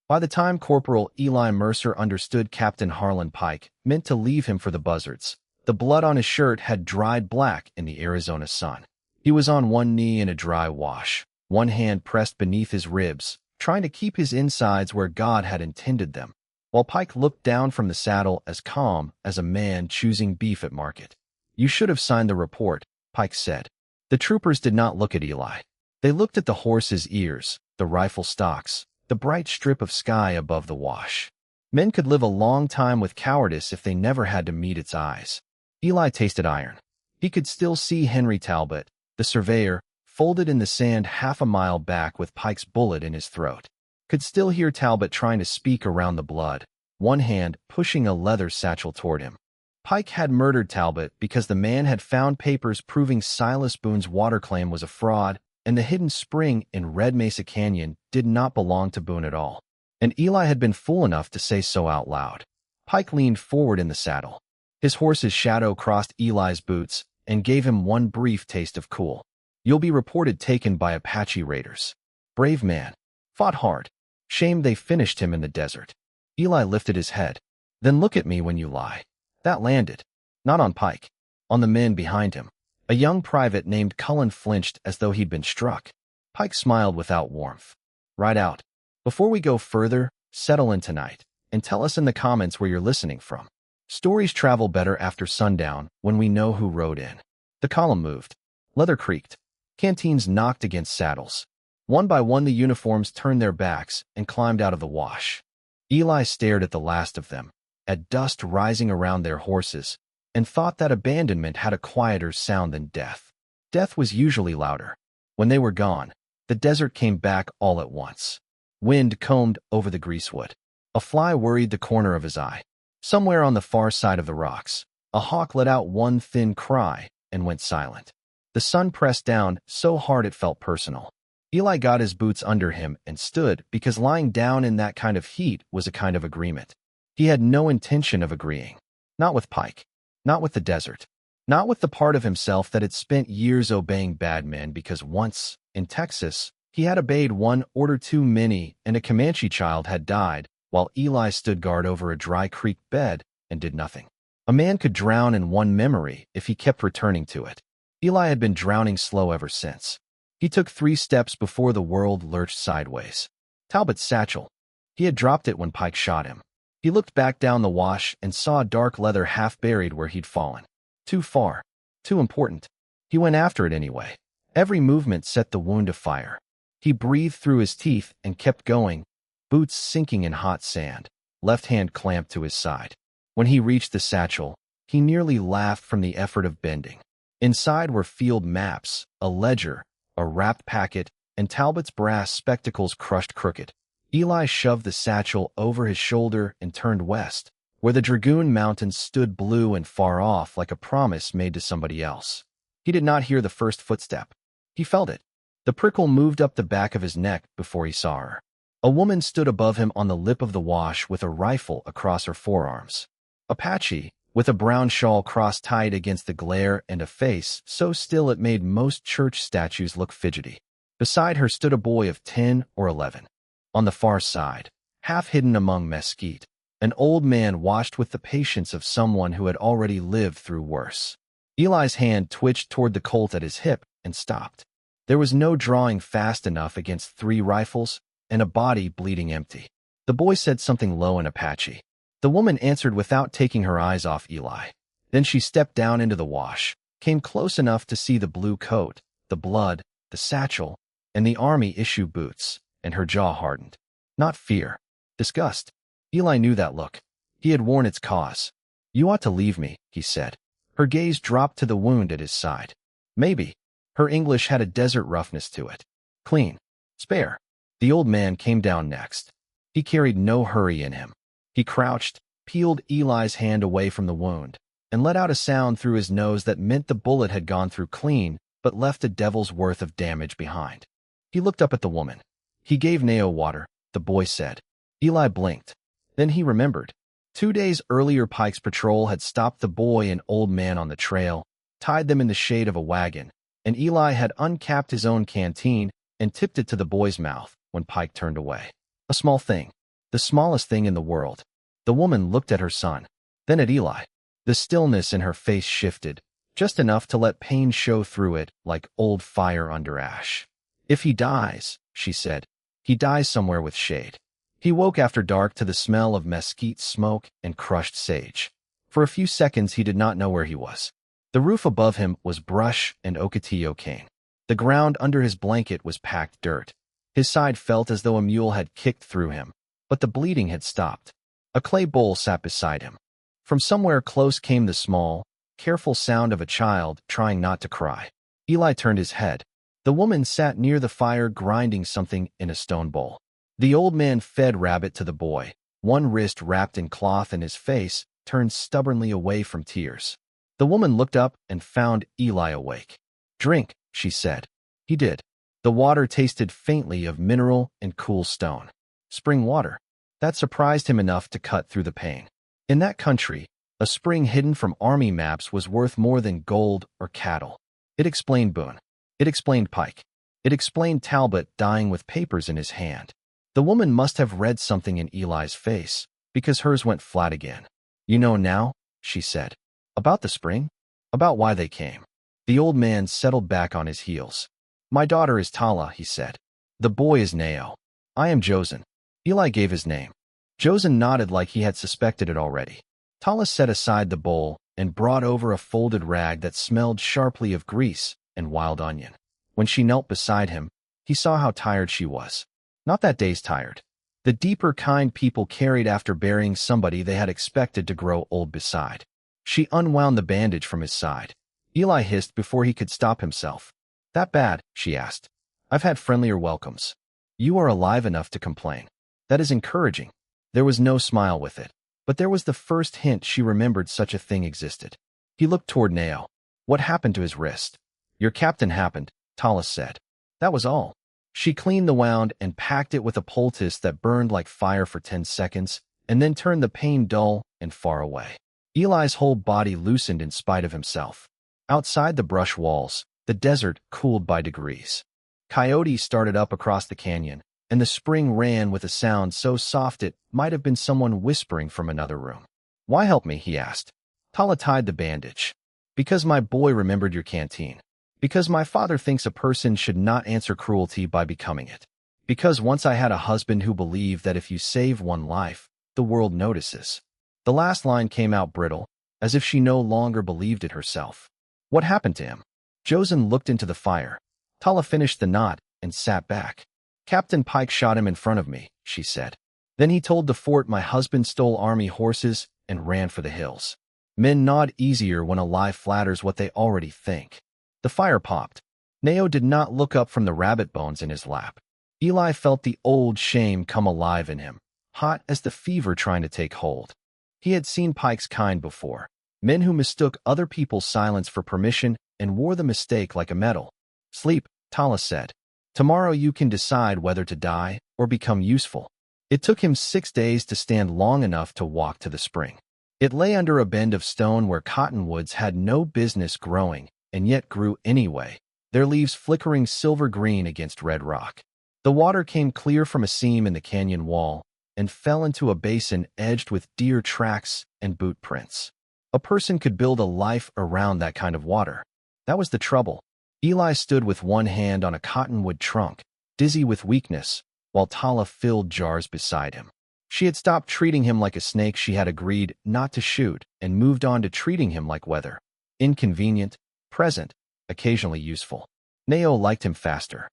By the time Corporal Eli Mercer understood Captain Harlan Pike meant to leave him for the buzzards, the blood on his shirt had dried black in the Arizona sun. He was on one knee in a dry wash, one hand pressed beneath his ribs, trying to keep his insides where God had intended them, while Pike looked down from the saddle as calm as a man choosing beef at market. "You should have signed the report," Pike said. The troopers did not look at Eli. They looked at the horse's ears, the rifle stocks, the bright strip of sky above the wash. Men could live a long time with cowardice if they never had to meet its eyes. Eli tasted iron. He could still see Henry Talbot, the surveyor, folded in the sand half a mile back with Pike's bullet in his throat. Could still hear Talbot trying to speak around the blood, one hand pushing a leather satchel toward him. Pike had murdered Talbot because the man had found papers proving Silas Boone's water claim was a fraud, and the hidden spring in Red Mesa Canyon did not belong to Boone at all. And Eli had been fool enough to say so out loud. Pike leaned forward in the saddle. His horse's shadow crossed Eli's boots and gave him one brief taste of cool. "You'll be reported taken by Apache raiders. Brave man. Fought hard. Shame they finished him in the desert." Eli lifted his head. "Then look at me when you lie." That landed. Not on Pike. On the men behind him. A young private named Cullen flinched as though he'd been struck. Pike smiled without warmth. "Right out. Before we go further, settle in tonight, and tell us in the comments where you're listening from. Stories travel better after sundown when we know who rode in." The column moved. Leather creaked. Canteens knocked against saddles. One by one the uniforms turned their backs and climbed out of the wash. Eli stared at the last of them, at dust rising around their horses, and thought that abandonment had a quieter sound than death. Death was usually louder. When they were gone, the desert came back all at once. Wind combed over the greasewood. A fly worried the corner of his eye. Somewhere on the far side of the rocks, a hawk let out one thin cry and went silent. The sun pressed down so hard it felt personal. Eli got his boots under him and stood because lying down in that kind of heat was a kind of agreement. He had no intention of agreeing. Not with Pike. Not with the desert. Not with the part of himself that had spent years obeying bad men because once, in Texas, he had obeyed one order too many and a Comanche child had died while Eli stood guard over a dry creek bed and did nothing. A man could drown in one memory if he kept returning to it. Eli had been drowning slow ever since. He took 3 steps before the world lurched sideways. Talbot's satchel. He had dropped it when Pike shot him. He looked back down the wash and saw dark leather half buried where he'd fallen. Too far. Too important. He went after it anyway. Every movement set the wound afire. He breathed through his teeth and kept going, boots sinking in hot sand, left hand clamped to his side. When he reached the satchel, he nearly laughed from the effort of bending. Inside were field maps, a ledger, a wrapped packet, and Talbot's brass spectacles crushed crooked. Eli shoved the satchel over his shoulder and turned west, where the Dragoon Mountains stood blue and far off like a promise made to somebody else. He did not hear the first footstep. He felt it. The prickle moved up the back of his neck before he saw her. A woman stood above him on the lip of the wash with a rifle across her forearms. Apache, with a brown shawl cross-tied against the glare and a face so still it made most church statues look fidgety. Beside her stood a boy of 10 or 11. On the far side, half hidden among mesquite, an old man watched with the patience of someone who had already lived through worse. Eli's hand twitched toward the Colt at his hip and stopped. There was no drawing fast enough against 3 rifles and a body bleeding empty. The boy said something low in Apache. The woman answered without taking her eyes off Eli. Then she stepped down into the wash, came close enough to see the blue coat, the blood, the satchel, and the army-issue boots, and her jaw hardened. Not fear. Disgust. Eli knew that look. He had worn its cause. "You ought to leave me," he said. Her gaze dropped to the wound at his side. Maybe. Her English had a desert roughness to it. Clean. Spare. The old man came down next. He carried no hurry in him. He crouched, peeled Eli's hand away from the wound, and let out a sound through his nose that meant the bullet had gone through clean, but left a devil's worth of damage behind. He looked up at the woman. "He gave Neyo water," the boy said. Eli blinked. Then he remembered. 2 days earlier Pike's patrol had stopped the boy and old man on the trail, tied them in the shade of a wagon, and Eli had uncapped his own canteen and tipped it to the boy's mouth when Pike turned away. A small thing. The smallest thing in the world. The woman looked at her son, then at Eli. The stillness in her face shifted, just enough to let pain show through it like old fire under ash. If he dies, she said, he dies somewhere with shade. He woke after dark to the smell of mesquite smoke and crushed sage. For a few seconds he did not know where he was. The roof above him was brush and ocotillo cane. The ground under his blanket was packed dirt. His side felt as though a mule had kicked through him, but the bleeding had stopped. A clay bowl sat beside him. From somewhere close came the small, careful sound of a child trying not to cry. Eli turned his head. The woman sat near the fire grinding something in a stone bowl. The old man fed rabbit to the boy, one wrist wrapped in cloth and his face turned stubbornly away from tears. The woman looked up and found Eli awake. "Drink," she said. He did. The water tasted faintly of mineral and cool stone. Spring water. That surprised him enough to cut through the pain. In that country, a spring hidden from army maps was worth more than gold or cattle. It explained Boone. It explained Pike. It explained Talbot dying with papers in his hand. The woman must have read something in Eli's face, because hers went flat again. "You know now," she said. "About the spring? About why they came." The old man settled back on his heels. "My daughter is Tala," he said. "The boy is Neyo. I am Josan." Eli gave his name. Josan nodded like he had suspected it already. Tala set aside the bowl and brought over a folded rag that smelled sharply of grease and wild onion. When she knelt beside him, he saw how tired she was. Not that day's tired. The deeper kind people carried after burying somebody they had expected to grow old beside. She unwound the bandage from his side. Eli hissed before he could stop himself. "That bad?" she asked. "I've had friendlier welcomes." "You are alive enough to complain. That is encouraging." There was no smile with it, but there was the first hint she remembered such a thing existed. He looked toward Neyo. "What happened to his wrist?" "Your captain happened," Tala said. "That was all." She cleaned the wound and packed it with a poultice that burned like fire for 10 seconds, and then turned the pain dull and far away. Eli's whole body loosened in spite of himself. Outside the brush walls, the desert cooled by degrees. Coyotes started up across the canyon, and the spring ran with a sound so soft it might have been someone whispering from another room. "Why help me?" he asked. Tala tied the bandage. "Because my boy remembered your canteen. Because my father thinks a person should not answer cruelty by becoming it. Because once I had a husband who believed that if you save one life, the world notices." The last line came out brittle, as if she no longer believed it herself. "What happened to him?" Josan looked into the fire. Tala finished the knot and sat back. "Captain Pike shot him in front of me," she said. "Then he told the fort my husband stole army horses and ran for the hills." Men nod easier when a lie flatters what they already think. The fire popped. Neyo did not look up from the rabbit bones in his lap. Eli felt the old shame come alive in him, hot as the fever trying to take hold. He had seen Pike's kind before, men who mistook other people's silence for permission and wore the mistake like a medal. "Sleep," Tala said. "Tomorrow you can decide whether to die or become useful." It took him 6 days to stand long enough to walk to the spring. It lay under a bend of stone where cottonwoods had no business growing, and yet grew anyway, their leaves flickering silver green against red rock. The water came clear from a seam in the canyon wall and fell into a basin edged with deer tracks and boot prints. A person could build a life around that kind of water. That was the trouble. Eli stood with one hand on a cottonwood trunk, dizzy with weakness, while Tala filled jars beside him. She had stopped treating him like a snake she had agreed not to shoot and moved on to treating him like weather. Inconvenient, present, occasionally useful. Neyo liked him faster.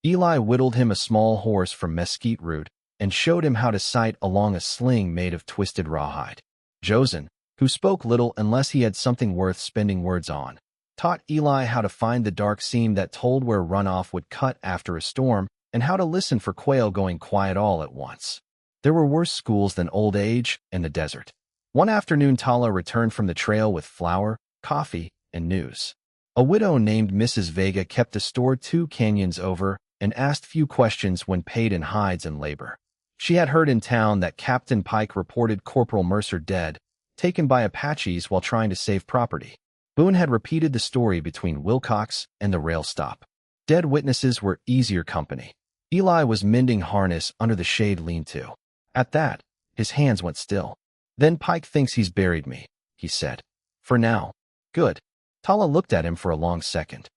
Eli whittled him a small horse from mesquite root and showed him how to sight along a sling made of twisted rawhide. Josan, who spoke little unless he had something worth spending words on, taught Eli how to find the dark seam that told where runoff would cut after a storm and how to listen for quail going quiet all at once. There were worse schools than old age and the desert. One afternoon Tala returned from the trail with flour, coffee, and news. A widow named Mrs. Vega kept a store 2 canyons over and asked few questions when paid in hides and labor. She had heard in town that Captain Pike reported Corporal Mercer dead, taken by Apaches while trying to save property. Boone had repeated the story between Wilcox and the rail stop. Dead witnesses were easier company. Eli was mending harness under the shade lean-to. At that, his hands went still. Then Pike thinks he's buried me, he said. For now. Good. Tala looked at him for a long second.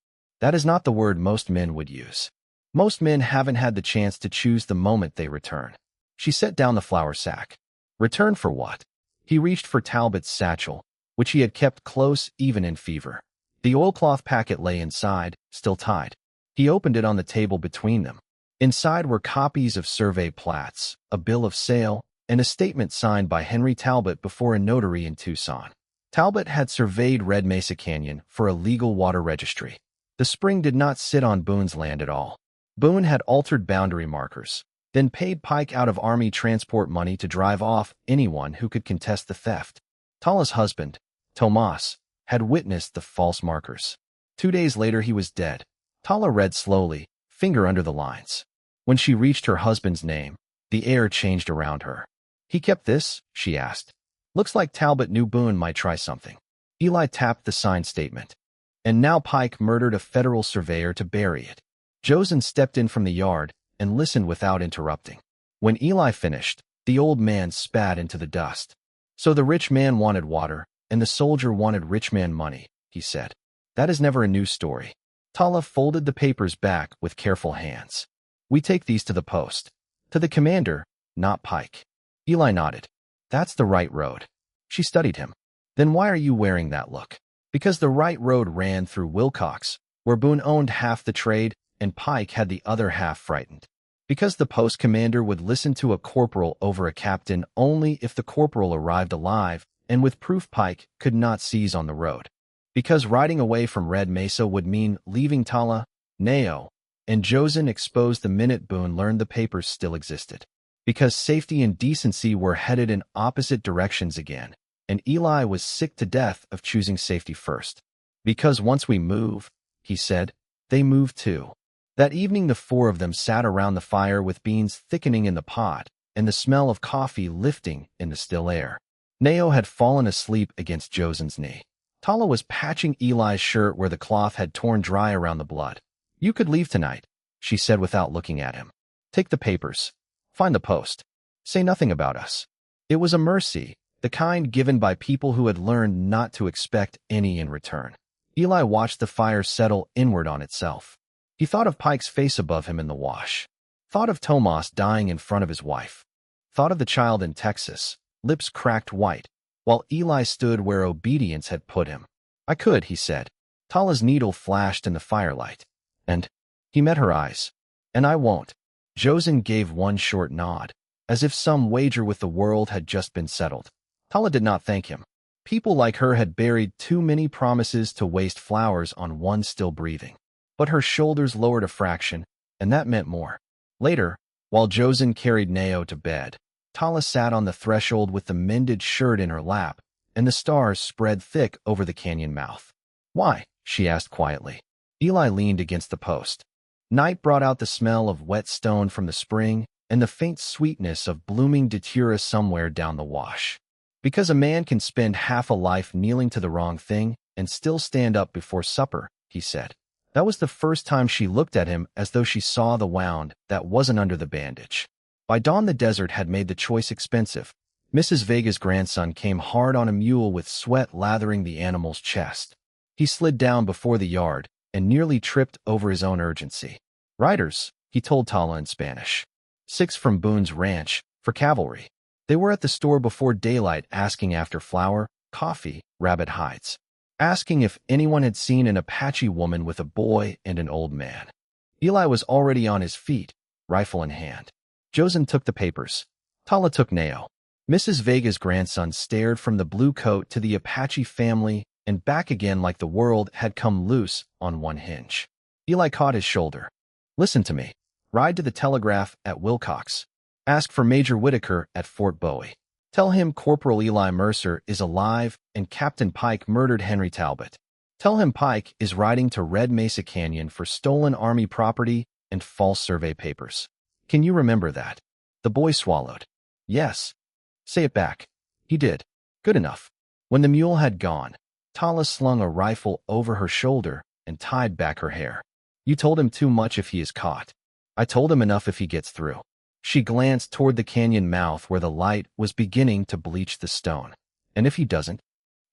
That is not the word most men would use. Most men haven't had the chance to choose the moment they return. She set down the flour sack. Return for what? He reached for Talbot's satchel, which he had kept close even in fever. The oilcloth packet lay inside, still tied. He opened it on the table between them. Inside were copies of survey plats, a bill of sale, and a statement signed by Henry Talbot before a notary in Tucson. Talbot had surveyed Red Mesa Canyon for a legal water registry. The spring did not sit on Boone's land at all. Boone had altered boundary markers, then paid Pike out of Army transport money to drive off anyone who could contest the theft. Tala's husband, Tomas, had witnessed the false markers. 2 days later he was dead. Tala read slowly, finger under the lines. When she reached her husband's name, the air changed around her. He kept this? She asked. Looks like Talbot knew Boone might try something. Eli tapped the signed statement. And now Pike murdered a federal surveyor to bury it. Josan stepped in from the yard and listened without interrupting. When Eli finished, the old man spat into the dust. So the rich man wanted water, and the soldier wanted rich man money, he said. That is never a news story. Tala folded the papers back with careful hands. We take these to the post. To the commander, not Pike. Eli nodded. That's the right road. She studied him. Then why are you wearing that look? Because the right road ran through Wilcox, where Boone owned half the trade and Pike had the other half frightened. Because the post commander would listen to a corporal over a captain only if the corporal arrived alive and with proof Pike could not seize on the road. Because riding away from Red Mesa would mean leaving Tala, Neyo, and Josan exposed the minute Boone learned the papers still existed. Because safety and decency were headed in opposite directions again, and Eli was sick to death of choosing safety first. Because once we move, he said, they move too. That evening the four of them sat around the fire with beans thickening in the pot and the smell of coffee lifting in the still air. Neyo had fallen asleep against Josan's knee. Tala was patching Eli's shirt where the cloth had torn dry around the blood. You could leave tonight, she said without looking at him. Take the papers. Find the post. Say nothing about us. It was a mercy, the kind given by people who had learned not to expect any in return. Eli watched the fire settle inward on itself. He thought of Pike's face above him in the wash. Thought of Tomas dying in front of his wife. Thought of the child in Texas, lips cracked white, while Eli stood where obedience had put him. I could, he said. Tala's needle flashed in the firelight. And he met her eyes. And I won't. Josan gave one short nod, as if some wager with the world had just been settled. Tala did not thank him. People like her had buried too many promises to waste flowers on one still breathing. But her shoulders lowered a fraction, and that meant more. Later, while Josan carried Neyo to bed, Tala sat on the threshold with the mended shirt in her lap, and the stars spread thick over the canyon mouth. Why? She asked quietly. Eli leaned against the post. Night brought out the smell of wet stone from the spring and the faint sweetness of blooming datura somewhere down the wash. Because a man can spend half a life kneeling to the wrong thing and still stand up before supper, he said. That was the first time she looked at him as though she saw the wound that wasn't under the bandage. By dawn the desert had made the choice expensive. Mrs. Vega's grandson came hard on a mule with sweat lathering the animal's chest. He slid down before the yard and nearly tripped over his own urgency. Riders, he told Tala in Spanish. 6 from Boone's ranch, for cavalry. They were at the store before daylight asking after flour, coffee, rabbit hides. Asking if anyone had seen an Apache woman with a boy and an old man. Eli was already on his feet, rifle in hand. Josan took the papers. Tala took Neyo. Mrs. Vega's grandson stared from the blue coat to the Apache family and back again like the world had come loose on one hinge. Eli caught his shoulder. Listen to me. Ride to the telegraph at Wilcox. Ask for Major Whitaker at Fort Bowie. Tell him Corporal Eli Mercer is alive and Captain Pike murdered Henry Talbot. Tell him Pike is riding to Red Mesa Canyon for stolen Army property and false survey papers. Can you remember that? The boy swallowed. Yes. Say it back. He did. Good enough. When the mule had gone, Tala slung a rifle over her shoulder and tied back her hair. You told him too much if he is caught. I told him enough if he gets through. She glanced toward the canyon mouth where the light was beginning to bleach the stone. And if he doesn't?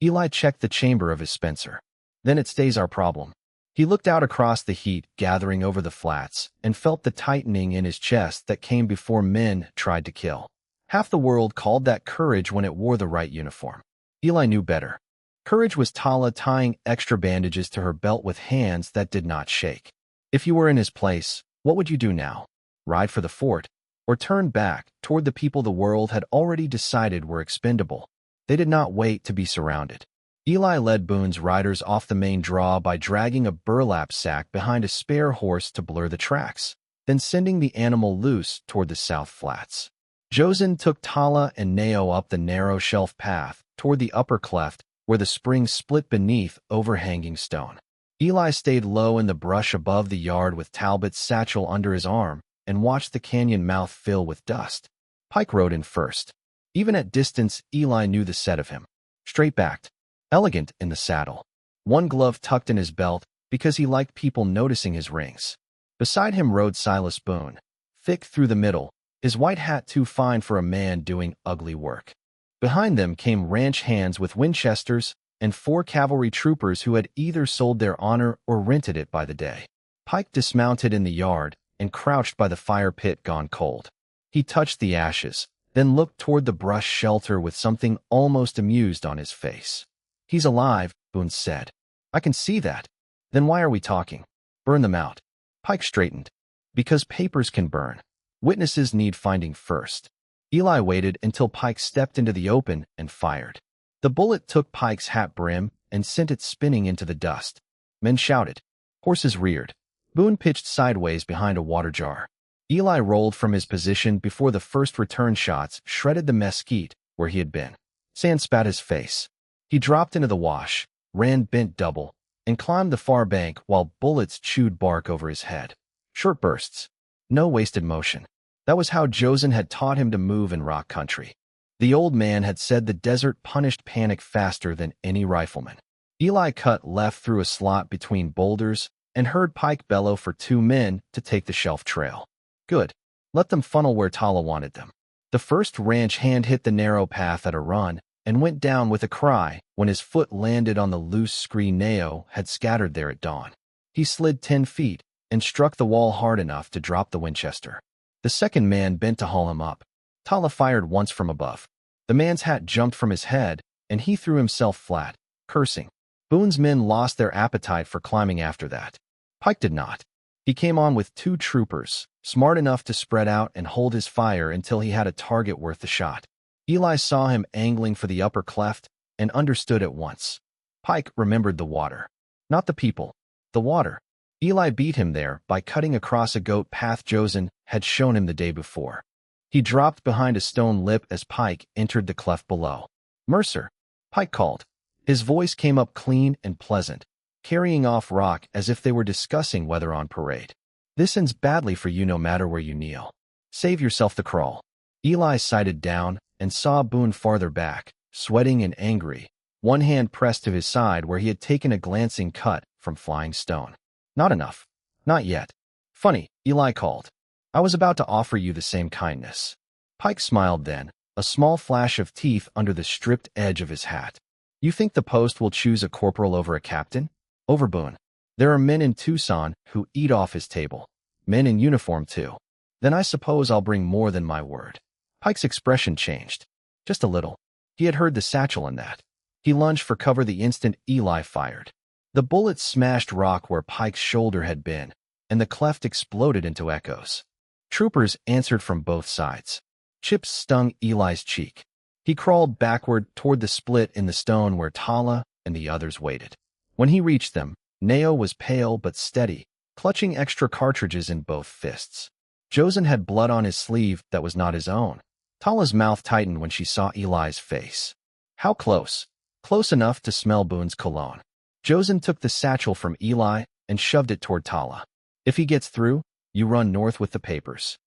Eli checked the chamber of his Spencer. Then it stays our problem. He looked out across the heat gathering over the flats and felt the tightening in his chest that came before men tried to kill. Half the world called that courage when it wore the right uniform. Eli knew better. Courage was Tala tying extra bandages to her belt with hands that did not shake. If you were in his place, what would you do now? Ride for the fort? Or turn back toward the people the world had already decided were expendable? They did not wait to be surrounded. Eli led Boone's riders off the main draw by dragging a burlap sack behind a spare horse to blur the tracks, then sending the animal loose toward the south flats. Josan took Tala and Neyo up the narrow shelf path toward the upper cleft where the spring split beneath overhanging stone. Eli stayed low in the brush above the yard with Talbot's satchel under his arm and watched the canyon mouth fill with dust. Pike rode in first. Even at distance, Eli knew the set of him. Straight-backed, elegant in the saddle, one glove tucked in his belt because he liked people noticing his rings. Beside him rode Silas Boone, thick through the middle, his white hat too fine for a man doing ugly work. Behind them came ranch hands with Winchesters and 4 cavalry troopers who had either sold their honor or rented it by the day. Pike dismounted in the yard and crouched by the fire pit gone cold. He touched the ashes, then looked toward the brush shelter with something almost amused on his face. He's alive, Boone said. I can see that. Then why are we talking? Burn them out. Pike straightened. Because papers can burn. Witnesses need finding first. Eli waited until Pike stepped into the open and fired. The bullet took Pike's hat brim and sent it spinning into the dust. Men shouted. Horses reared. Boone pitched sideways behind a water jar. Eli rolled from his position before the first return shots shredded the mesquite where he had been. Sand spat his face. He dropped into the wash, ran bent double, and climbed the far bank while bullets chewed bark over his head. Short bursts. No wasted motion. That was how Josan had taught him to move in rock country. The old man had said the desert punished panic faster than any rifleman. Eli cut left through a slot between boulders and heard Pike bellow for 2 men to take the shelf trail. Good. Let them funnel where Tala wanted them. The first ranch hand hit the narrow path at a run and went down with a cry when his foot landed on the loose scree Neyo had scattered there at dawn. He slid 10 feet and struck the wall hard enough to drop the Winchester. The second man bent to haul him up. Tala fired once from above. The man's hat jumped from his head, and he threw himself flat, cursing. Boone's men lost their appetite for climbing after that. Pike did not. He came on with 2 troopers, smart enough to spread out and hold his fire until he had a target worth the shot. Eli saw him angling for the upper cleft and understood at once. Pike remembered the water. Not the people. The water. Eli beat him there by cutting across a goat path Josan had shown him the day before. He dropped behind a stone lip as Pike entered the cleft below. Mercer, Pike called. His voice came up clean and pleasant, carrying off rock as if they were discussing whether on parade. This ends badly for you no matter where you kneel. Save yourself the crawl. Eli sighted down and saw Boone farther back, sweating and angry, one hand pressed to his side where he had taken a glancing cut from flying stone. Not enough. Not yet. Funny, Eli called. I was about to offer you the same kindness. Pike smiled then, a small flash of teeth under the stripped edge of his hat. You think the post will choose a corporal over a captain? Over Boone. There are men in Tucson who eat off his table. Men in uniform, too. Then I suppose I'll bring more than my word. Pike's expression changed. Just a little. He had heard the satchel in that. He lunged for cover the instant Eli fired. The bullet smashed rock where Pike's shoulder had been, and the cleft exploded into echoes. Troopers answered from both sides. Chips stung Eli's cheek. He crawled backward toward the split in the stone where Tala and the others waited. When he reached them, Neyo was pale but steady, clutching extra cartridges in both fists. Josan had blood on his sleeve that was not his own. Tala's mouth tightened when she saw Eli's face. How close? Close enough to smell Boone's cologne. Josan took the satchel from Eli and shoved it toward Tala. If he gets through, you run north with the papers.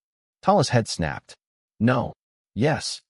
Tala's head snapped. No. Yes.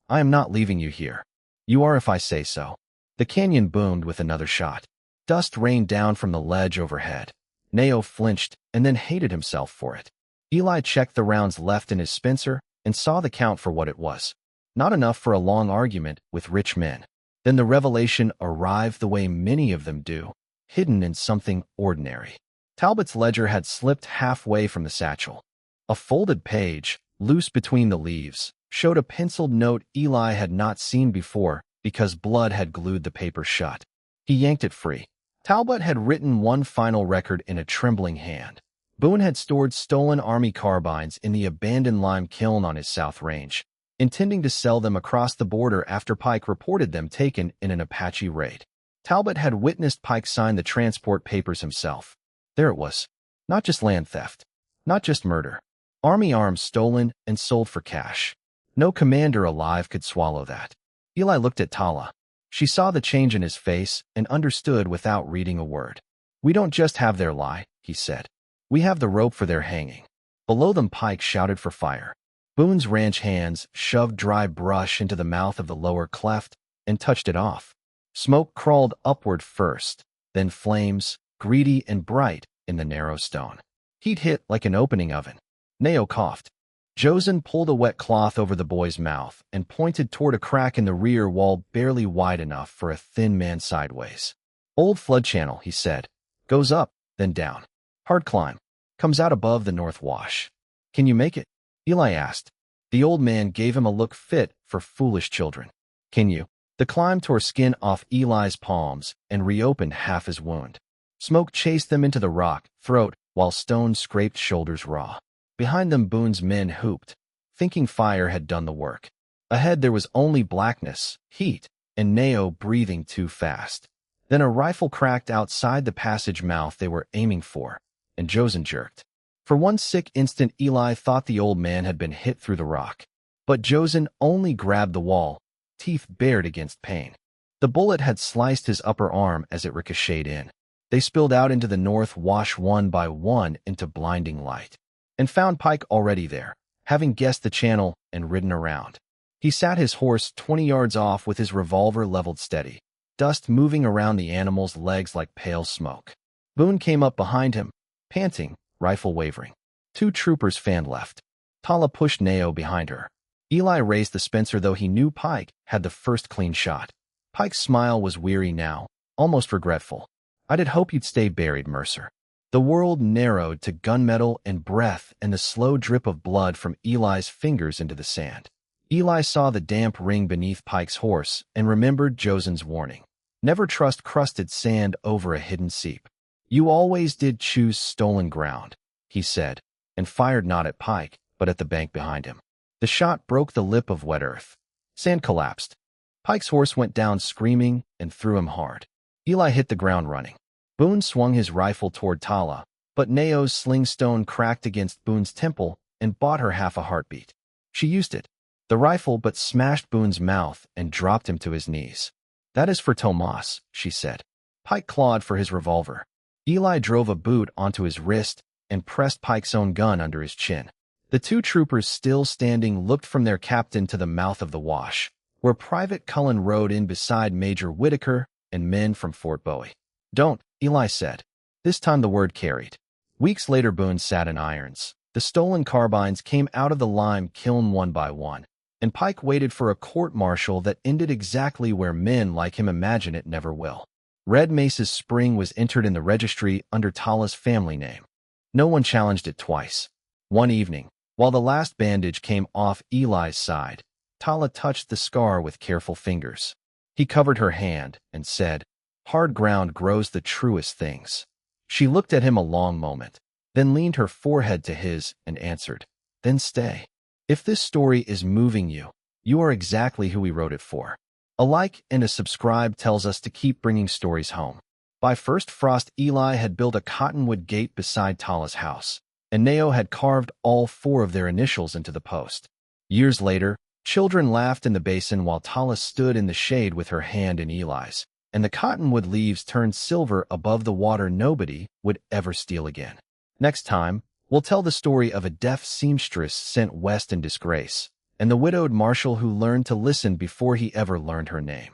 I am not leaving you here. You are if I say so. The canyon boomed with another shot. Dust rained down from the ledge overhead. Neyo flinched and then hated himself for it. Eli checked the rounds left in his Spencer and saw the count for what it was. Not enough for a long argument with rich men. Then the revelation arrived the way many of them do, hidden in something ordinary. Talbot's ledger had slipped halfway from the satchel. A folded page, loose between the leaves, showed a penciled note Eli had not seen before because blood had glued the paper shut. He yanked it free. Talbot had written one final record in a trembling hand. Boone had stored stolen army carbines in the abandoned lime kiln on his south range, intending to sell them across the border after Pike reported them taken in an Apache raid. Talbot had witnessed Pike sign the transport papers himself. There it was. Not just land theft. Not just murder. Army arms stolen and sold for cash. No commander alive could swallow that. Eli looked at Tala. She saw the change in his face and understood without reading a word. "We don't just have their lie," he said. "We have the rope for their hanging." Below them, Pike shouted for fire. Boone's ranch hands shoved dry brush into the mouth of the lower cleft and touched it off. Smoke crawled upward first, then flames, greedy and bright, in the narrow stone. Heat hit like an opening oven. Neyo coughed. Josan pulled a wet cloth over the boy's mouth and pointed toward a crack in the rear wall barely wide enough for a thin man sideways. "Old flood channel," he said. "Goes up, then down. Hard climb. Comes out above the north wash." "Can you make it?" Eli asked. The old man gave him a look fit for foolish children. "Can you?" The climb tore skin off Eli's palms and reopened half his wound. Smoke chased them into the rock throat while stone scraped shoulders raw. Behind them, Boone's men hooped, thinking fire had done the work. Ahead there was only blackness, heat, and Neyo breathing too fast. Then a rifle cracked outside the passage mouth they were aiming for, and Josan jerked. For one sick instant, Eli thought the old man had been hit through the rock. But Josan only grabbed the wall, teeth bared against pain. The bullet had sliced his upper arm as it ricocheted in. They spilled out into the north wash one by one into blinding light, and found Pike already there, having guessed the channel and ridden around. He sat his horse 20 yards off with his revolver leveled steady, dust moving around the animal's legs like pale smoke. Boone came up behind him, panting, rifle wavering. 2 troopers fanned left. Tala pushed Neyo behind her. Eli raised the Spencer, though he knew Pike had the first clean shot. Pike's smile was weary now, almost regretful. "I did hope you'd stay buried, Mercer." The world narrowed to gunmetal and breath and the slow drip of blood from Eli's fingers into the sand. Eli saw the damp ring beneath Pike's horse and remembered Josan's warning. Never trust crusted sand over a hidden seep. "You always did choose stolen ground," he said, and fired not at Pike, but at the bank behind him. The shot broke the lip of wet earth. Sand collapsed. Pike's horse went down screaming and threw him hard. Eli hit the ground running. Boone swung his rifle toward Tala, but Neyo's sling stone cracked against Boone's temple and bought her half a heartbeat. She used it, the rifle, but smashed Boone's mouth and dropped him to his knees. "That is for Tomas," she said. Pike clawed for his revolver. Eli drove a boot onto his wrist and pressed Pike's own gun under his chin. The 2 troopers still standing looked from their captain to the mouth of the wash, where Private Cullen rode in beside Major Whitaker and men from Fort Bowie. "Don't," Eli said. This time the word carried. Weeks later, Boone sat in irons. The stolen carbines came out of the lime kiln one by one, and Pike waited for a court-martial that ended exactly where men like him imagine it never will. Red Mesa's spring was entered in the registry under Tala's family name. No one challenged it twice. One evening, while the last bandage came off Eli's side, Tala touched the scar with careful fingers. He covered her hand and said, "Hard ground grows the truest things." She looked at him a long moment, then leaned her forehead to his and answered, "Then stay. If this story is moving you, you are exactly who we wrote it for." A like and a subscribe tells us to keep bringing stories home. By first frost, Eli had built a cottonwood gate beside Tala's house, and Neyo had carved all 4 of their initials into the post. Years later, children laughed in the basin while Tala stood in the shade with her hand in Eli's, and the cottonwood leaves turned silver above the water nobody would ever steal again. Next time, we'll tell the story of a deaf seamstress sent west in disgrace, and the widowed marshal who learned to listen before he ever learned her name.